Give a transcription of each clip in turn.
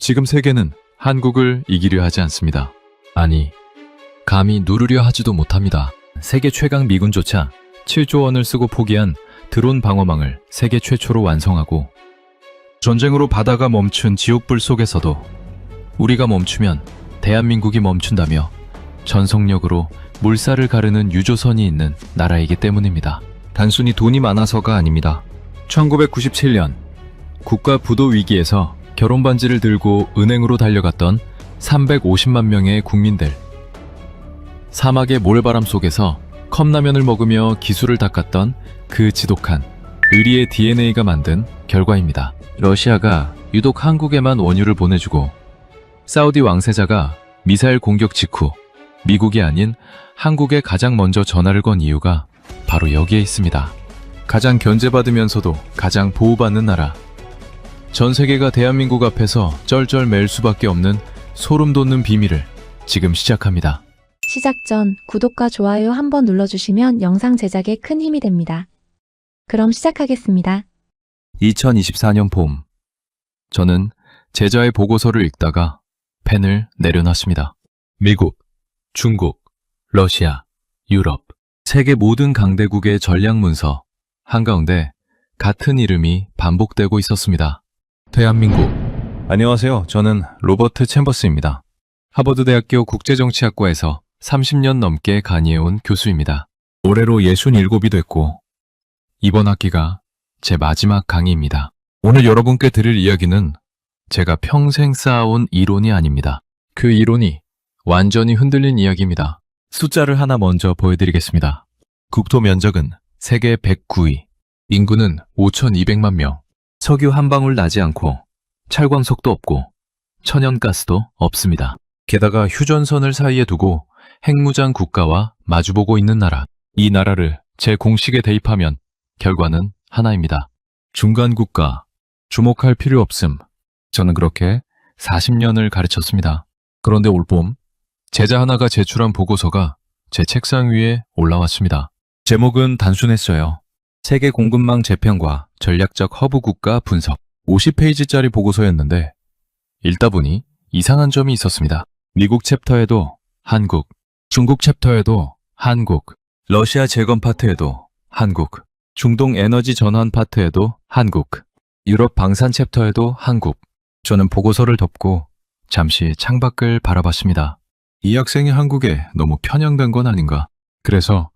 지금 세계는 한국을 이기려 하지 않습니다. 아니, 감히 누르려 하지도 못합니다. 세계 최강 미군조차 7조 원을 쓰고 포기한 드론 방어망을 세계 최초로 완성하고, 전쟁으로 바다가 멈춘 지옥불 속에서도 우리가 멈추면 대한민국이 멈춘다며 전속력으로 물살을 가르는 유조선이 있는 나라이기 때문입니다. 단순히 돈이 많아서가 아닙니다. 1997년 국가 부도 위기에서 결혼 반지를 들고 은행으로 달려갔던 350만 명의 국민들, 사막의 모래바람 속에서 컵라면을 먹으며 기술을 닦았던 그 지독한 의리의 DNA가 만든 결과입니다. 러시아가 유독 한국에만 원유를 보내주고, 사우디 왕세자가 미사일 공격 직후 미국이 아닌 한국에 가장 먼저 전화를 건 이유가 바로 여기에 있습니다. 가장 견제받으면서도 가장 보호받는 나라. 전 세계가 대한민국 앞에서 쩔쩔 맬 수밖에 없는 소름 돋는 비밀을 지금 시작합니다. 시작 전 구독과 좋아요 한번 눌러주시면 영상 제작에 큰 힘이 됩니다. 그럼 시작하겠습니다. 2024년 봄, 저는 제자의 보고서를 읽다가 펜을 내려놨습니다. 미국, 중국, 러시아, 유럽, 세계 모든 강대국의 전략 문서 한가운데 같은 이름이 반복되고 있었습니다. 대한민국. 안녕하세요. 저는 로버트 챔버스입니다. 하버드대학교 국제정치학과에서 30년 넘게 강의해온 교수입니다. 올해로 67이 됐고, 이번 학기가 제 마지막 강의입니다. 오늘 여러분께 드릴 이야기는 제가 평생 쌓아온 이론이 아닙니다. 그 이론이 완전히 흔들린 이야기입니다. 숫자를 하나 먼저 보여드리겠습니다. 국토 면적은 세계 109위, 인구는 5,200만 명, 석유 한 방울 나지 않고 찰광석도 없고 천연가스도 없습니다. 게다가 휴전선을 사이에 두고 핵무장 국가와 마주보고 있는 나라. 이 나라를 제 공식에 대입하면 결과는 하나입니다. 중간 국가, 주목할 필요 없음. 저는 그렇게 40년을 가르쳤습니다. 그런데 올봄 제자 하나가 제출한 보고서가 제 책상 위에 올라왔습니다. 제목은 단순했어요. 세계 공급망 재편과 전략적 허브 국가 분석. 50페이지짜리 보고서였는데 읽다 보니 이상한 점이 있었습니다. 미국 챕터에도 한국, 중국 챕터에도 한국, 러시아 재건 파트에도 한국, 중동 에너지 전환 파트에도 한국, 유럽 방산 챕터에도 한국. 저는 보고서를 덮고 잠시 창밖을 바라봤습니다. 이 학생이 한국에 너무 편향된 건 아닌가. 그래서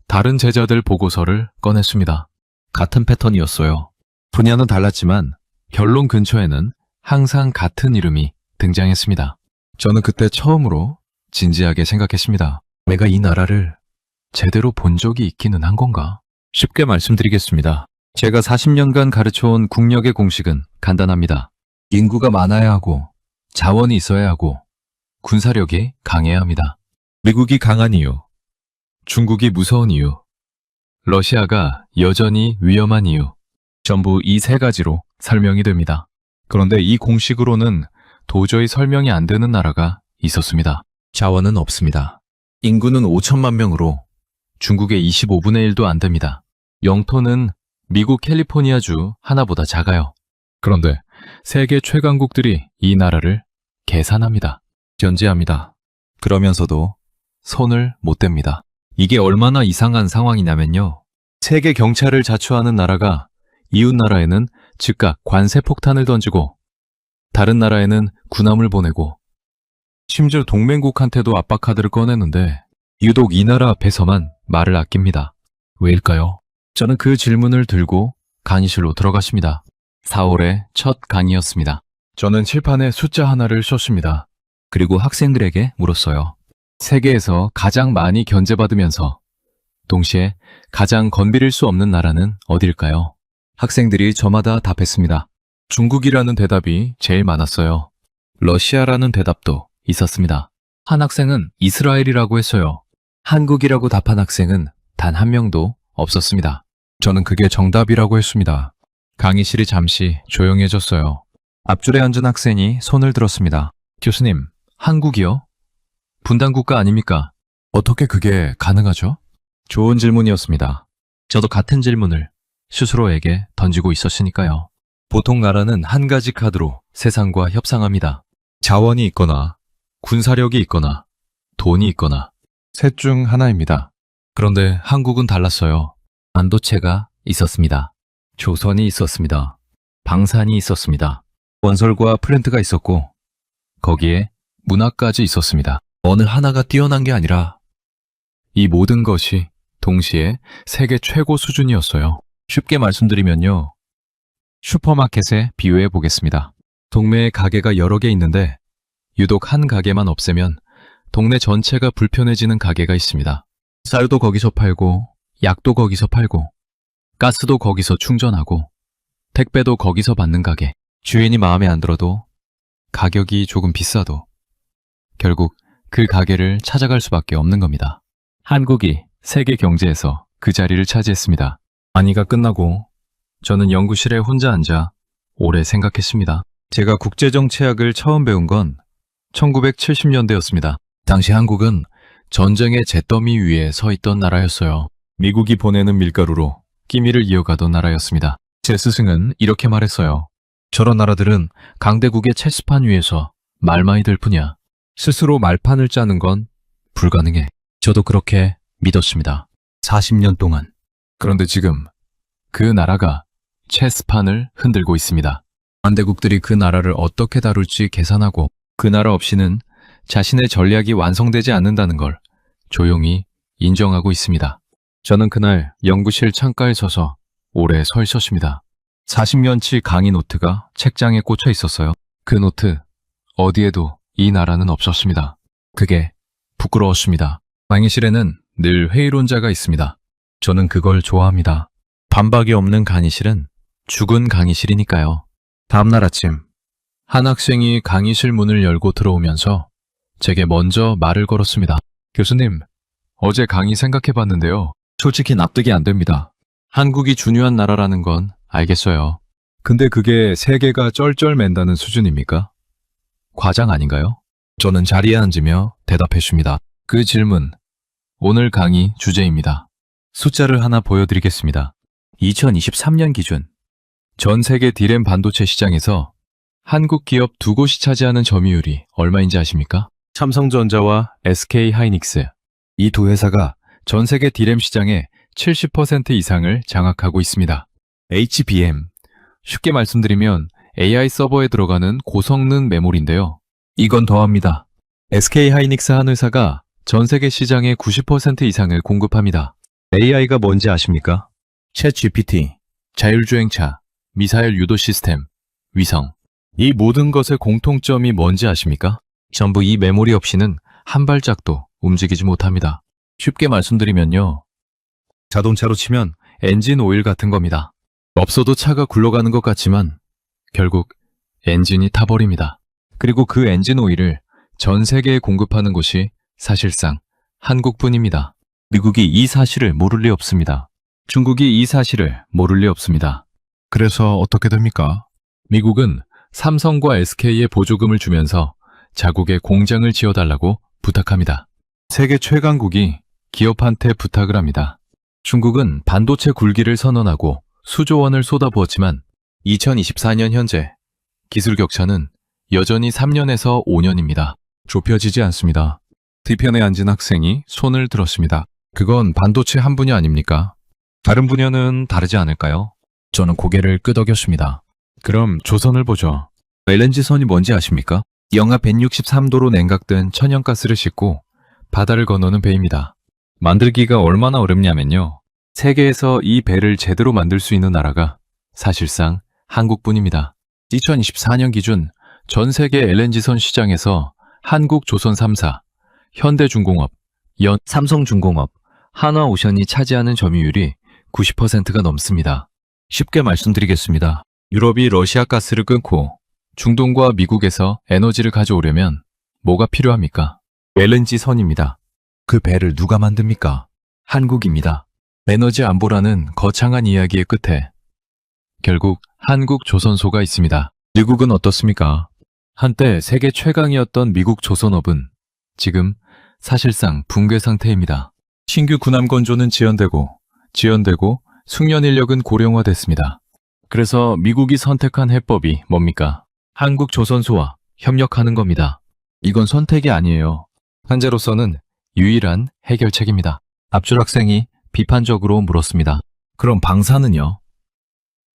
다른 제자들 보고서를 꺼냈습니다. 같은 패턴이었어요. 분야는 달랐지만 결론 근처에는 항상 같은 이름이 등장했습니다. 저는 그때 처음으로 진지하게 생각했습니다. 내가 이 나라를 제대로 본 적이 있기는 한 건가? 쉽게 말씀드리겠습니다. 제가 40년간 가르쳐온 국력의 공식은 간단합니다. 인구가 많아야 하고, 자원이 있어야 하고, 군사력이 강해야 합니다. 미국이 강한 이유, 중국이 무서운 이유, 러시아가 여전히 위험한 이유, 전부 이 세 가지로 설명이 됩니다. 그런데 이 공식으로는 도저히 설명이 안 되는 나라가 있었습니다. 자원은 없습니다. 인구는 5천만 명으로 중국의 25분의 1도 안 됩니다. 영토는 미국 캘리포니아주 하나보다 작아요. 그런데 세계 최강국들이 이 나라를 계산합니다. 견제합니다. 그러면서도 손을 못 댑니다. 이게 얼마나 이상한 상황이냐면요. 세계 경찰을 자처하는 나라가 이웃 나라에는 즉각 관세 폭탄을 던지고, 다른 나라에는 군함을 보내고, 심지어 동맹국한테도 압박 카드를 꺼내는데 유독 이 나라 앞에서만 말을 아낍니다. 왜일까요? 저는 그 질문을 들고 강의실로 들어갔습니다. 4월의 첫 강의였습니다. 저는 칠판에 숫자 하나를 썼습니다. 그리고 학생들에게 물었어요. 세계에서 가장 많이 견제받으면서 동시에 가장 건드릴 수 없는 나라는 어딜까요? 학생들이 저마다 답했습니다. 중국이라는 대답이 제일 많았어요. 러시아라는 대답도 있었습니다. 한 학생은 이스라엘이라고 했어요. 한국이라고 답한 학생은 단 한 명도 없었습니다. 저는 그게 정답이라고 했습니다. 강의실이 잠시 조용해졌어요. 앞줄에 앉은 학생이 손을 들었습니다. 교수님, 한국이요? 분단국가 아닙니까? 어떻게 그게 가능하죠? 좋은 질문이었습니다. 저도 같은 질문을 스스로에게 던지고 있었으니까요. 보통 나라는 한 가지 카드로 세상과 협상합니다. 자원이 있거나 군사력이 있거나 돈이 있거나 셋 중 하나입니다. 그런데 한국은 달랐어요. 반도체가 있었습니다. 조선이 있었습니다. 방산이 있었습니다. 건설과 플랜트가 있었고 거기에 문화까지 있었습니다. 어느 하나가 뛰어난 게 아니라 이 모든 것이 동시에 세계 최고 수준이었어요. 쉽게 말씀드리면요. 슈퍼마켓에 비유해 보겠습니다. 동네에 가게가 여러 개 있는데 유독 한 가게만 없애면 동네 전체가 불편해지는 가게가 있습니다. 쌀도 거기서 팔고 약도 거기서 팔고 가스도 거기서 충전하고 택배도 거기서 받는 가게. 주인이 마음에 안 들어도 가격이 조금 비싸도 결국 그 가게를 찾아갈 수밖에 없는 겁니다. 한국이 세계 경제에서 그 자리를 차지했습니다. 만이가 끝나고 저는 연구실에 혼자 앉아 오래 생각했습니다. 제가 국제정치학을 처음 배운 건 1970년대였습니다. 당시 한국은 전쟁의 잿더미 위에 서 있던 나라였어요. 미국이 보내는 밀가루로 끼미를 이어가던 나라였습니다. 제 스승은 이렇게 말했어요. 저런 나라들은 강대국의 체스판 위에서 말만이 될 뿐이야. 스스로 말판을 짜는 건 불가능해. 저도 그렇게 믿었습니다. 40년 동안. 그런데 지금 그 나라가 체스판을 흔들고 있습니다. 강대국들이 그 나라를 어떻게 다룰지 계산하고 그 나라 없이는 자신의 전략이 완성되지 않는다는 걸 조용히 인정하고 있습니다. 저는 그날 연구실 창가에 서서 오래 서 있었습니다. 40년치 강의 노트가 책장에 꽂혀 있었어요. 그 노트 어디에도 이 나라는 없었습니다. 그게 부끄러웠습니다. 강의실에는 늘 회의론자가 있습니다. 저는 그걸 좋아합니다. 반박이 없는 강의실은 죽은 강의실이니까요. 다음날 아침 한 학생이 강의실 문을 열고 들어오면서 제게 먼저 말을 걸었습니다. 교수님, 어제 강의 생각해봤는데요. 솔직히 납득이 안 됩니다. 한국이 중요한 나라라는 건 알겠어요. 근데 그게 세계가 쩔쩔맨다는 수준입니까? 과장 아닌가요? 저는 자리에 앉으며 대답했습니다. 그 질문, 오늘 강의 주제입니다. 숫자를 하나 보여드리겠습니다. 2023년 기준 전 세계 D램 반도체 시장에서 한국 기업 두 곳이 차지하는 점유율이 얼마인지 아십니까? 삼성전자와 SK하이닉스. 이 두 회사가 전 세계 D램 시장의 70% 이상을 장악하고 있습니다. HBM, 쉽게 말씀드리면 AI 서버에 들어가는 고성능 메모리인데요. 이건 더합니다. SK하이닉스 한 회사가 전 세계 시장의 90% 이상을 공급합니다. AI가 뭔지 아십니까? 챗GPT, 자율주행차, 미사일 유도 시스템, 위성. 이 모든 것의 공통점이 뭔지 아십니까? 전부 이 메모리 없이는 한 발짝도 움직이지 못합니다. 쉽게 말씀드리면요. 자동차로 치면 엔진 오일 같은 겁니다. 없어도 차가 굴러가는 것 같지만 결국 엔진이 타버립니다. 그리고 그 엔진 오일을 전 세계에 공급하는 곳이 사실상 한국뿐입니다. 미국이 이 사실을 모를 리 없습니다. 중국이 이 사실을 모를 리 없습니다. 그래서 어떻게 됩니까? 미국은 삼성과 SK에 보조금을 주면서 자국의 공장을 지어달라고 부탁합니다. 세계 최강국이 기업한테 부탁을 합니다. 중국은 반도체 굴기를 선언하고 수조 원을 쏟아부었지만 2024년 현재 기술 격차는 여전히 3년에서 5년입니다. 좁혀지지 않습니다. 뒤편에 앉은 학생이 손을 들었습니다. 그건 반도체 한 분야 아닙니까? 다른 분야는 다르지 않을까요? 저는 고개를 끄덕였습니다. 그럼 조선을 보죠. LNG선이 뭔지 아십니까? 영하 163도로 냉각된 천연가스를 싣고 바다를 건너는 배입니다. 만들기가 얼마나 어렵냐면요. 세계에서 이 배를 제대로 만들 수 있는 나라가 사실상 한국뿐입니다. 2024년 기준 전 세계 LNG선 시장에서 한국 조선 3사, 현대중공업, 삼성중공업, 한화오션이 차지하는 점유율이 90%가 넘습니다. 쉽게 말씀드리겠습니다. 유럽이 러시아 가스를 끊고 중동과 미국에서 에너지를 가져오려면 뭐가 필요합니까? LNG 선입니다. 그 배를 누가 만듭니까? 한국입니다. 에너지 안보라는 거창한 이야기의 끝에 결국 한국 조선소가 있습니다. 미국은 어떻습니까? 한때 세계 최강이었던 미국 조선업은 지금 사실상 붕괴 상태입니다. 신규 군함 건조는 지연되고 숙련 인력은 고령화됐습니다. 그래서 미국이 선택한 해법이 뭡니까? 한국 조선소와 협력하는 겁니다. 이건 선택이 아니에요. 현재로서는 유일한 해결책입니다. 압줄 학생이 비판적으로 물었습니다. 그럼 방사는요?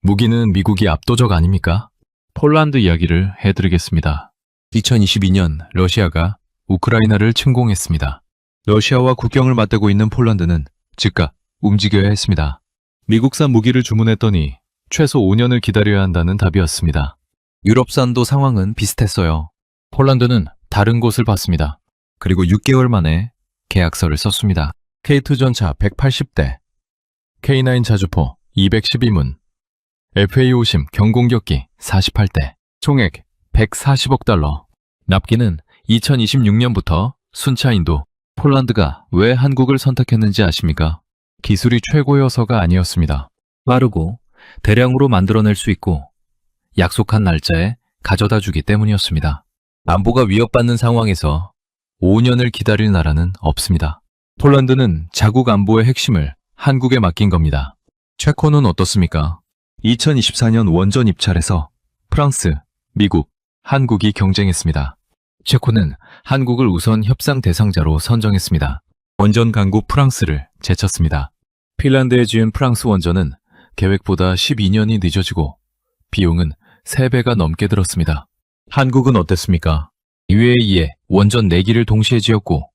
무기는 미국이 압도적 아닙니까? 폴란드 이야기를 해드리겠습니다. 2022년 러시아가 우크라이나를 침공했습니다. 러시아와 국경을 맞대고 있는 폴란드는 즉각 움직여야 했습니다. 미국산 무기를 주문했더니 최소 5년을 기다려야 한다는 답이었습니다. 유럽산도 상황은 비슷했어요. 폴란드는 다른 곳을 봤습니다. 그리고 6개월 만에 계약서를 썼습니다. K2 전차 180대, K9 자주포 212문, FA-50 경공격기 48대, 총액 140억 달러. 납기는 2026년부터 순차인도. 폴란드가 왜 한국을 선택했는지 아십니까? 기술이 최고여서가 아니었습니다. 빠르고 대량으로 만들어낼 수 있고 약속한 날짜에 가져다 주기 때문이었습니다. 안보가 위협받는 상황에서 5년을 기다릴 나라는 없습니다. 폴란드는 자국 안보의 핵심을 한국에 맡긴 겁니다. 체코는 어떻습니까? 2024년 원전 입찰에서 프랑스, 미국, 한국이 경쟁했습니다. 체코는 한국을 우선 협상 대상자로 선정했습니다. 원전 강국 프랑스를 제쳤습니다. 핀란드에 지은 프랑스 원전은 계획보다 12년이 늦어지고 비용은 3배가 넘게 들었습니다. 한국은 어땠습니까? 2회 원전 4기를 동시에 지었고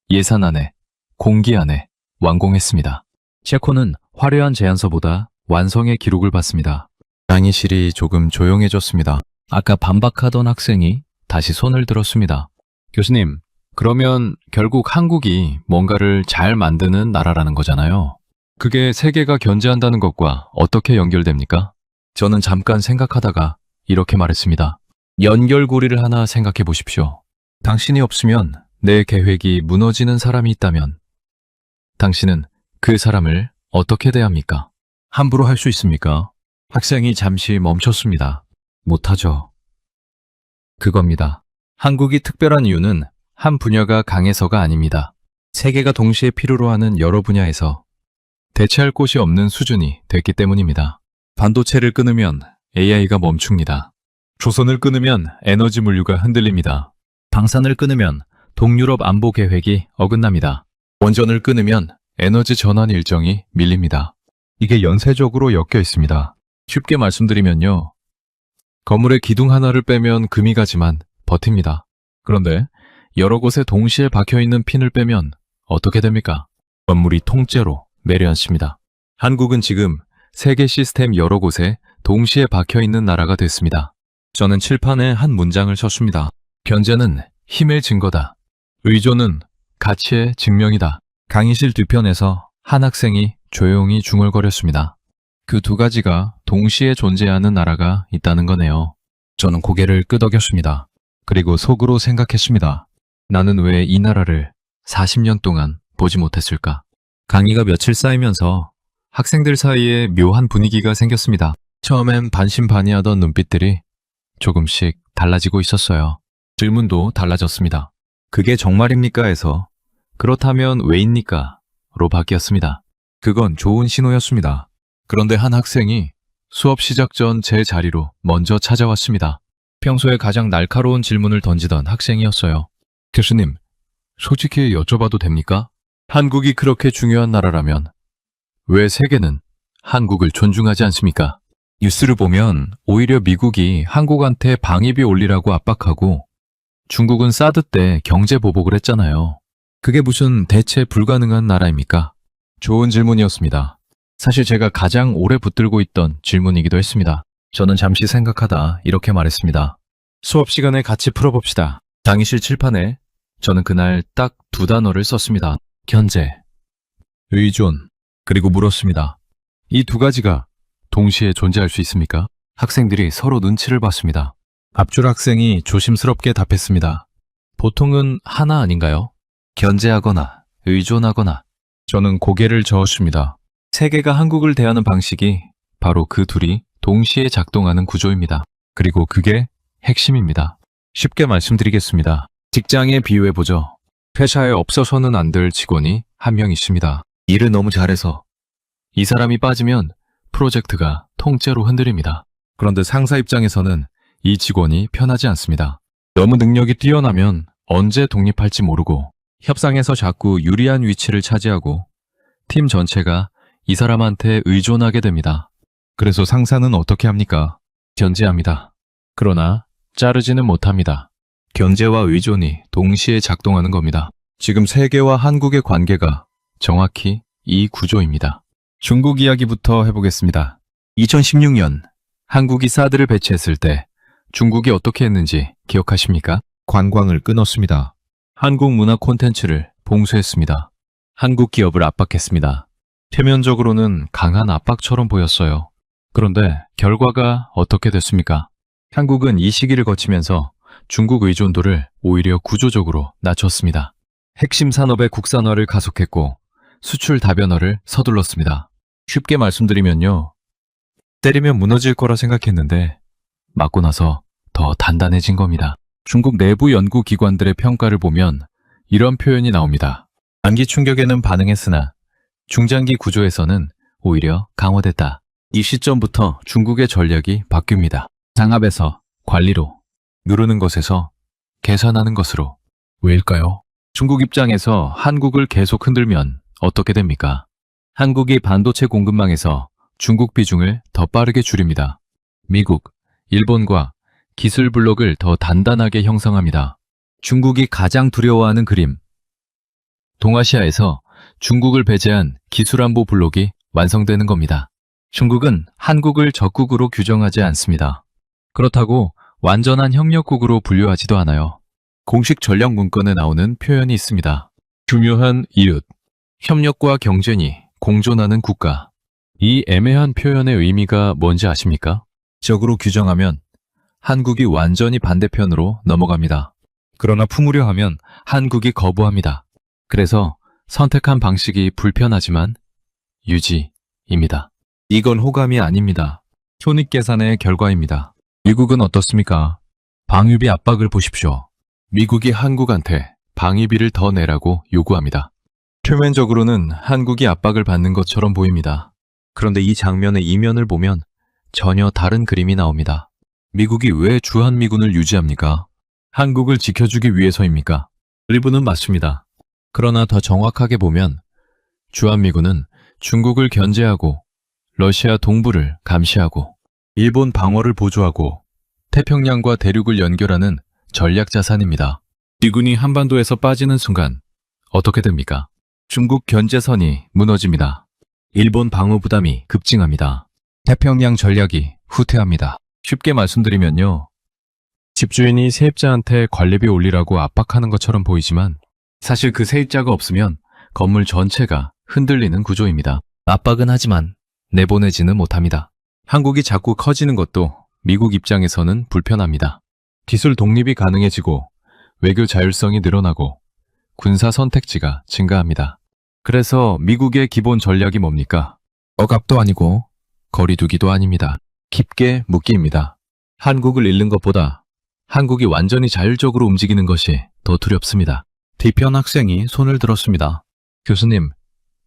예산안에 공기안에 완공했습니다. 체코는 화려한 제안서보다 완성의 기록을 받습니다. 강의실이 조금 조용해졌습니다. 아까 반박하던 학생이 다시 손을 들었습니다. 교수님, 그러면 결국 한국이 뭔가를 잘 만드는 나라라는 거잖아요. 그게 세계가 견제한다는 것과 어떻게 연결됩니까? 저는 잠깐 생각하다가 이렇게 말했습니다. 연결고리를 하나 생각해 보십시오. 당신이 없으면 내 계획이 무너지는 사람이 있다면 당신은 그 사람을 어떻게 대합니까? 함부로 할 수 있습니까? 학생이 잠시 멈췄습니다. 못하죠. 그겁니다. 한국이 특별한 이유는 한 분야가 강해서가 아닙니다. 세계가 동시에 필요로 하는 여러 분야에서 대체할 곳이 없는 수준이 됐기 때문입니다. 반도체를 끊으면 AI가 멈춥니다. 조선을 끊으면 에너지 물류가 흔들립니다. 방산을 끊으면 동유럽 안보 계획이 어긋납니다. 원전을 끊으면 에너지 전환 일정이 밀립니다. 이게 연쇄적으로 엮여 있습니다. 쉽게 말씀드리면요. 건물의 기둥 하나를 빼면 금이 가지만 버팁니다. 그런데 여러 곳에 동시에 박혀있는 핀을 빼면 어떻게 됩니까? 건물이 통째로 내려앉습니다. 한국은 지금 세계 시스템 여러 곳에 동시에 박혀있는 나라가 됐습니다. 저는 칠판에 한 문장을 썼습니다. 견제는 힘의 증거다. 의존은 가치의 증명이다. 강의실 뒤편에서 한 학생이 조용히 중얼거렸습니다. 그 두 가지가 동시에 존재하는 나라가 있다는 거네요. 저는 고개를 끄덕였습니다. 그리고 속으로 생각했습니다. 나는 왜 이 나라를 40년 동안 보지 못했을까? 강의가 며칠 쌓이면서 학생들 사이에 묘한 분위기가 생겼습니다. 처음엔 반신반의하던 눈빛들이 조금씩 달라지고 있었어요. 질문도 달라졌습니다. 그게 정말입니까? 해서 그렇다면 왜입니까? 로 바뀌었습니다. 그건 좋은 신호였습니다. 그런데 한 학생이 수업 시작 전 제 자리로 먼저 찾아왔습니다. 평소에 가장 날카로운 질문을 던지던 학생이었어요. 교수님, 솔직히 여쭤봐도 됩니까? 한국이 그렇게 중요한 나라라면 왜 세계는 한국을 존중하지 않습니까? 뉴스를 보면 오히려 미국이 한국한테 방위비 올리라고 압박하고 중국은 사드 때 경제 보복을 했잖아요. 그게 무슨 대체 불가능한 나라입니까? 좋은 질문이었습니다. 사실 제가 가장 오래 붙들고 있던 질문이기도 했습니다. 저는 잠시 생각하다 이렇게 말했습니다. 수업 시간에 같이 풀어봅시다. 강의실 칠판에 저는 그날 딱 2단어를 썼습니다. 견제, 의존, 그리고 물었습니다. 이 2가지가 동시에 존재할 수 있습니까? 학생들이 서로 눈치를 봤습니다. 압줄 학생이 조심스럽게 답했습니다. 보통은 하나 아닌가요? 견제하거나 의존하거나. 저는 고개를 저었습니다. 세계가 한국을 대하는 방식이 바로 그 둘이 동시에 작동하는 구조입니다. 그리고 그게 핵심입니다. 쉽게 말씀드리겠습니다. 직장에 비유해보죠. 회사에 없어서는 안 될 직원이 한 명 있습니다. 일을 너무 잘해서 이 사람이 빠지면 프로젝트가 통째로 흔들립니다. 그런데 상사 입장에서는 이 직원이 편하지 않습니다. 너무 능력이 뛰어나면 언제 독립할지 모르고 협상에서 자꾸 유리한 위치를 차지하고 팀 전체가 이 사람한테 의존하게 됩니다. 그래서 상사는 어떻게 합니까? 견제합니다. 그러나 자르지는 못합니다. 견제와 의존이 동시에 작동하는 겁니다. 지금 세계와 한국의 관계가 정확히 이 구조입니다. 중국 이야기부터 해보겠습니다. 2016년 한국이 사드를 배치했을 때 중국이 어떻게 했는지 기억하십니까? 관광을 끊었습니다. 한국 문화 콘텐츠를 봉쇄했습니다. 한국 기업을 압박했습니다. 표면적으로는 강한 압박처럼 보였어요. 그런데 결과가 어떻게 됐습니까? 한국은 이 시기를 거치면서 중국 의존도를 오히려 구조적으로 낮췄습니다. 핵심 산업의 국산화를 가속했고 수출 다변화를 서둘렀습니다. 쉽게 말씀드리면요. 때리면 무너질 거라 생각했는데 맞고 나서 더 단단해진 겁니다. 중국 내부 연구기관들의 평가를 보면 이런 표현이 나옵니다. 단기 충격에는 반응했으나 중장기 구조에서는 오히려 강화됐다. 이 시점부터 중국의 전략이 바뀝니다. 장압에서 관리로, 누르는 것에서 계산하는 것으로. 왜일까요? 중국 입장에서 한국을 계속 흔들면 어떻게 됩니까? 한국이 반도체 공급망에서 중국 비중을 더 빠르게 줄입니다. 미국, 일본과 기술 블록을 더 단단하게 형성합니다. 중국이 가장 두려워하는 그림. 동아시아에서 중국을 배제한 기술안보 블록이 완성되는 겁니다. 중국은 한국을 적국으로 규정하지 않습니다. 그렇다고 완전한 협력국으로 분류하지도 않아요. 공식 전략 문건에 나오는 표현이 있습니다. 중요한 이웃, 협력과 경쟁이 공존하는 국가. 이 애매한 표현의 의미가 뭔지 아십니까? 적으로 규정하면 한국이 완전히 반대편으로 넘어갑니다. 그러나 품으려 하면 한국이 거부합니다. 그래서 선택한 방식이 불편하지만 유지입니다. 이건 호감이 아닙니다. 손익계산의 결과입니다. 미국은 어떻습니까? 방위비 압박을 보십시오. 미국이 한국한테 방위비를 더 내라고 요구합니다. 표면적으로는 한국이 압박을 받는 것처럼 보입니다. 그런데 이 장면의 이면을 보면 전혀 다른 그림이 나옵니다. 미국이 왜 주한미군을 유지합니까? 한국을 지켜주기 위해서입니까? 일부는 맞습니다. 그러나 더 정확하게 보면 주한미군은 중국을 견제하고 러시아 동부를 감시하고 일본 방어를 보조하고 태평양과 대륙을 연결하는 전략 자산입니다. 미군이 한반도에서 빠지는 순간 어떻게 됩니까? 중국 견제선이 무너집니다. 일본 방어 부담이 급증합니다. 태평양 전략이 후퇴합니다. 쉽게 말씀드리면요. 집주인이 세입자한테 관리비 올리라고 압박하는 것처럼 보이지만 사실 그 세입자가 없으면 건물 전체가 흔들리는 구조입니다. 압박은 하지만 내보내지는 못합니다. 한국이 자꾸 커지는 것도 미국 입장에서는 불편합니다. 기술 독립이 가능해지고 외교 자율성이 늘어나고 군사 선택지가 증가합니다. 그래서 미국의 기본 전략이 뭡니까? 억압도 아니고 거리두기도 아닙니다. 깊게 묶기입니다. 한국을 잃는 것보다 한국이 완전히 자율적으로 움직이는 것이 더 두렵습니다. 뒤편 학생이 손을 들었습니다. 교수님,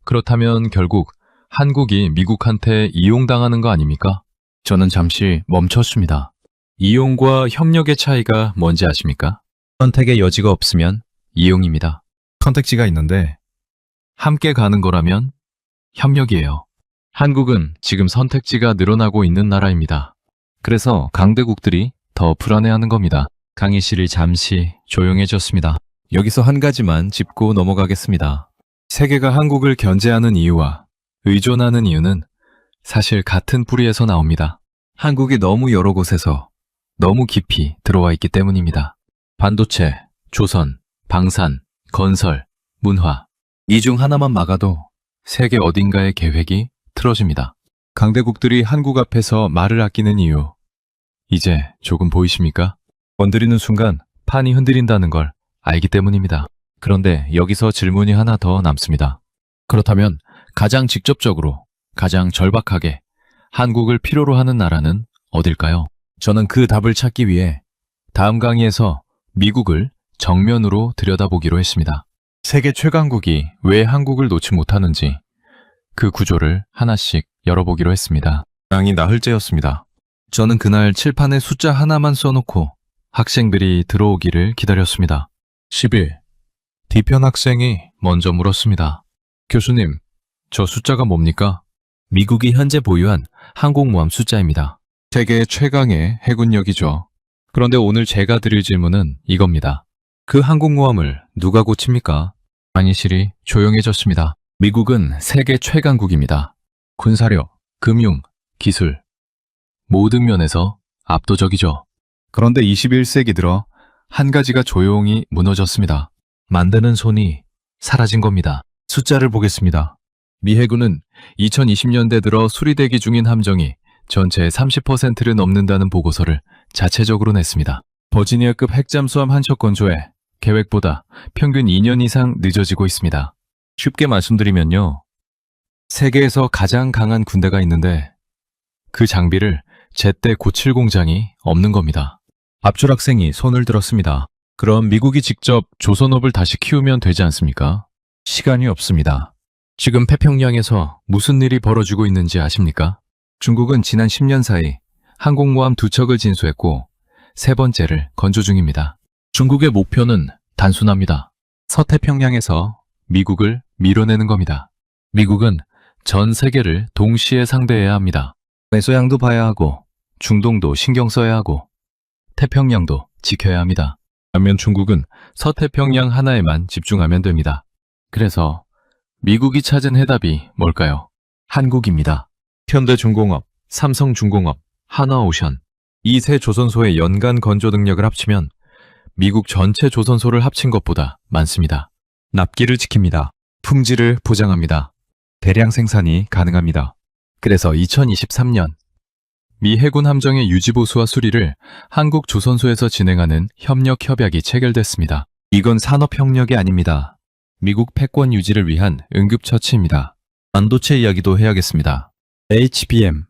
그렇다면 결국 한국이 미국한테 이용당하는 거 아닙니까? 저는 잠시 멈췄습니다. 이용과 협력의 차이가 뭔지 아십니까? 선택의 여지가 없으면 이용입니다. 선택지가 있는데 함께 가는 거라면 협력이에요. 한국은 지금 선택지가 늘어나고 있는 나라입니다. 그래서 강대국들이 더 불안해하는 겁니다. 강의실이 잠시 조용해졌습니다. 여기서 한 가지만 짚고 넘어가겠습니다. 세계가 한국을 견제하는 이유와 의존하는 이유는 사실 같은 뿌리에서 나옵니다. 한국이 너무 여러 곳에서 너무 깊이 들어와 있기 때문입니다. 반도체, 조선, 방산, 건설, 문화. 이 중 하나만 막아도 세계 어딘가의 계획이 틀어집니다. 강대국들이 한국 앞에서 말을 아끼는 이유. 이제 조금 보이십니까? 건드리는 순간 판이 흔들린다는 걸 알기 때문입니다. 그런데 여기서 질문이 하나 더 남습니다. 그렇다면 가장 직접적으로, 가장 절박하게 한국을 필요로 하는 나라는 어딜까요? 저는 그 답을 찾기 위해 다음 강의에서 미국을 정면으로 들여다보기로 했습니다. 세계 최강국이 왜 한국을 놓지 못하는지, 그 구조를 하나씩 열어보기로 했습니다. 양이 나흘째였습니다. 저는 그날 칠판에 숫자 하나만 써놓고 학생들이 들어오기를 기다렸습니다. 10일. 뒤편 학생이 먼저 물었습니다. 교수님, 저 숫자가 뭡니까? 미국이 현재 보유한 항공모함 숫자입니다. 세계 최강의 해군력이죠. 그런데 오늘 제가 드릴 질문은 이겁니다. 그 항공모함을 누가 고칩니까? 강의실이 조용해졌습니다. 미국은 세계 최강국입니다. 군사력, 금융, 기술, 모든 면에서 압도적이죠. 그런데 21세기 들어 한 가지가 조용히 무너졌습니다. 만드는 손이 사라진 겁니다. 숫자를 보겠습니다. 미 해군은 2020년대 들어 수리대기 중인 함정이 전체의 30%를 넘는다는 보고서를 자체적으로 냈습니다. 버지니아급 핵잠수함 한 척 건조에 계획보다 평균 2년 이상 늦어지고 있습니다. 쉽게 말씀드리면요. 세계에서 가장 강한 군대가 있는데 그 장비를 제때 고칠 공장이 없는 겁니다. 앞줄 학생이 손을 들었습니다. 그럼 미국이 직접 조선업을 다시 키우면 되지 않습니까? 시간이 없습니다. 지금 태평양에서 무슨 일이 벌어지고 있는지 아십니까? 중국은 지난 10년 사이 항공모함 2척을 진수했고 세 번째를 건조 중입니다. 중국의 목표는 단순합니다. 서태평양에서 미국을 밀어내는 겁니다. 미국은 전 세계를 동시에 상대해야 합니다. 매서양도 봐야 하고 중동도 신경 써야 하고 태평양도 지켜야 합니다. 반면 중국은 서태평양 하나에만 집중하면 됩니다. 그래서 미국이 찾은 해답이 뭘까요? 한국입니다. 현대중공업, 삼성중공업, 하나오션 이 세 조선소의 연간 건조 능력을 합치면 미국 전체 조선소를 합친 것보다 많습니다. 납기를 지킵니다. 품질을 보장합니다. 대량 생산이 가능합니다. 그래서 2023년 미 해군 함정의 유지보수와 수리를 한국 조선소에서 진행하는 협력 협약이 체결됐습니다. 이건 산업협력이 아닙니다. 미국 패권 유지를 위한 응급처치입니다. 반도체 이야기도 해야겠습니다. HBM,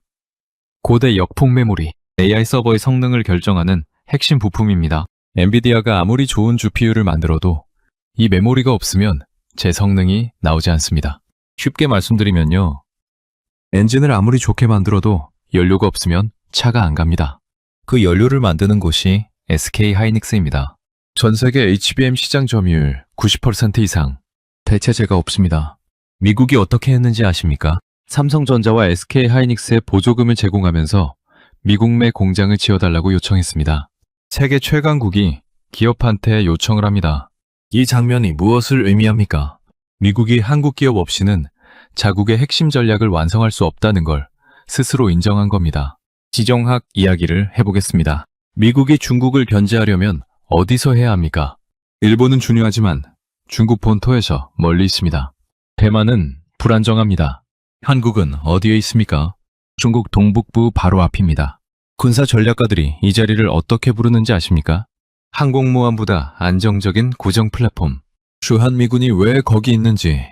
고대 역폭 메모리, AI 서버의 성능을 결정하는 핵심 부품입니다. 엔비디아가 아무리 좋은 GPU를 만들어도 이 메모리가 없으면 제 성능이 나오지 않습니다. 쉽게 말씀드리면요. 엔진을 아무리 좋게 만들어도 연료가 없으면 차가 안 갑니다. 그 연료를 만드는 곳이 SK 하이닉스입니다. 전 세계 HBM 시장 점유율 90% 이상. 대체제가 없습니다. 미국이 어떻게 했는지 아십니까? 삼성전자와 SK 하이닉스에 보조금을 제공하면서 미국 내 공장을 지어달라고 요청했습니다. 세계 최강국이 기업한테 요청을 합니다. 이 장면이 무엇을 의미합니까? 미국이 한국 기업 없이는 자국의 핵심 전략을 완성할 수 없다는 걸 스스로 인정한 겁니다. 지정학 이야기를 해보겠습니다. 미국이 중국을 견제하려면 어디서 해야 합니까? 일본은 중요하지만 중국 본토에서 멀리 있습니다. 대만은 불안정합니다. 한국은 어디에 있습니까? 중국 동북부 바로 앞입니다. 군사 전략가들이 이 자리를 어떻게 부르는지 아십니까? 항공모함보다 안정적인 고정 플랫폼. 주한미군이 왜 거기 있는지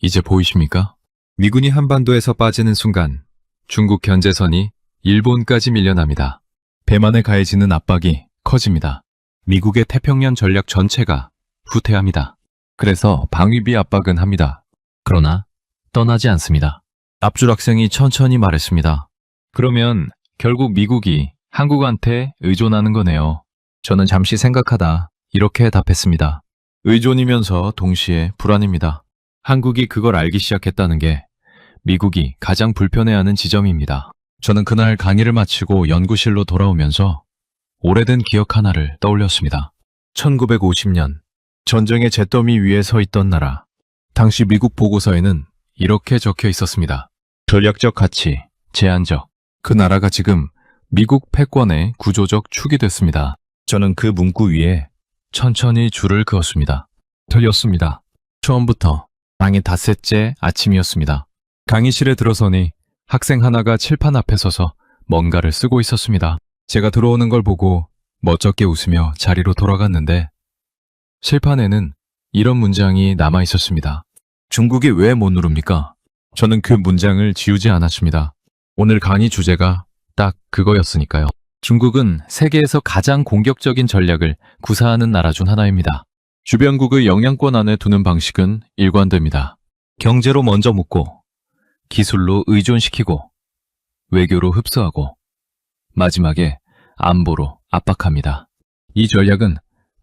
이제 보이십니까? 미군이 한반도에서 빠지는 순간 중국 견제선이 일본까지 밀려납니다. 대만에 가해지는 압박이 커집니다. 미국의 태평양 전략 전체가 후퇴합니다. 그래서 방위비 압박은 합니다. 그러나 떠나지 않습니다. 앞줄 학생이 천천히 말했습니다. 그러면 결국 미국이 한국한테 의존하는 거네요. 저는 잠시 생각하다 이렇게 답했습니다. 의존이면서 동시에 불안입니다. 한국이 그걸 알기 시작했다는 게 미국이 가장 불편해하는 지점입니다. 저는 그날 강의를 마치고 연구실로 돌아오면서 오래된 기억 하나를 떠올렸습니다. 1950년 전쟁의 잿더미 위에 서 있던 나라. 당시 미국 보고서에는 이렇게 적혀 있었습니다. 전략적 가치, 제한적. 그 나라가 지금 미국 패권의 구조적 축이 됐습니다. 저는 그 문구 위에 천천히 줄을 그었습니다. 틀렸습니다. 처음부터 강의 닷새째 아침이었습니다. 강의실에 들어서니 학생 하나가 칠판 앞에 서서 뭔가를 쓰고 있었습니다. 제가 들어오는 걸 보고 멋쩍게 웃으며 자리로 돌아갔는데 칠판에는 이런 문장이 남아 있었습니다. 중국이 왜 못 누릅니까? 저는 그 문장을 지우지 않았습니다. 오늘 강의 주제가 딱 그거였으니까요. 중국은 세계에서 가장 공격적인 전략을 구사하는 나라 중 하나입니다. 주변국의 영향권 안에 두는 방식은 일관됩니다. 경제로 먼저 묻고 기술로 의존시키고 외교로 흡수하고 마지막에 안보로 압박합니다. 이 전략은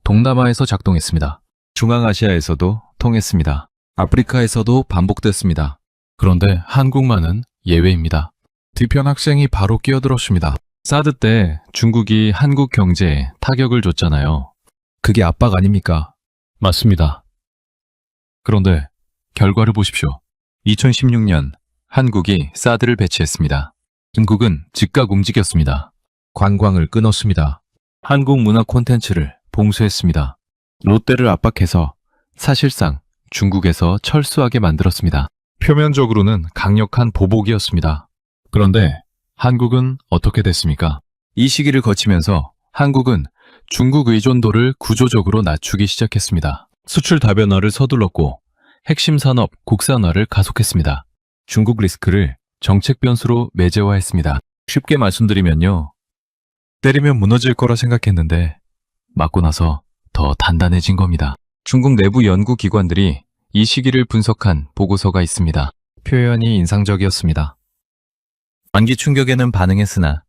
동남아에서 작동했습니다. 중앙아시아에서도 통했습니다. 아프리카에서도 반복됐습니다. 그런데 한국만은 예외입니다. 뒤편 학생이 바로 끼어들었습니다. 사드 때 중국이 한국 경제에 타격을 줬잖아요. 그게 압박 아닙니까? 맞습니다. 그런데 결과를 보십시오. 2016년 한국이 사드를 배치했습니다. 중국은 즉각 움직였습니다. 관광을 끊었습니다. 한국 문화 콘텐츠를 봉쇄했습니다. 롯데를 압박해서 사실상 중국에서 철수하게 만들었습니다. 표면적으로는 강력한 보복이었습니다. 그런데 한국은 어떻게 됐습니까? 이 시기를 거치면서 한국은 중국 의존도를 구조적으로 낮추기 시작했습니다. 수출 다변화를 서둘렀고 핵심 산업 국산화를 가속했습니다. 중국 리스크를 정책 변수로 매제화했습니다. 쉽게 말씀드리면요. 때리면 무너질 거라 생각했는데 맞고 나서 더 단단해진 겁니다. 중국 내부 연구기관들이 이 시기를 분석한 보고서가 있습니다. 표현이 인상적이었습니다. 단기 충격에는 반응했으나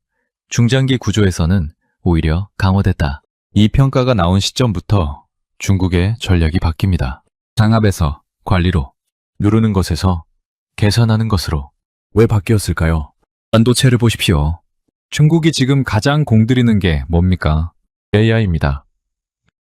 중장기 구조에서는 오히려 강화됐다. 이 평가가 나온 시점부터 중국의 전략이 바뀝니다. 장압에서 관리로, 누르는 것에서 계산하는 것으로. 왜 바뀌었을까요? 반도체를 보십시오. 중국이 지금 가장 공들이는 게 뭡니까? AI입니다.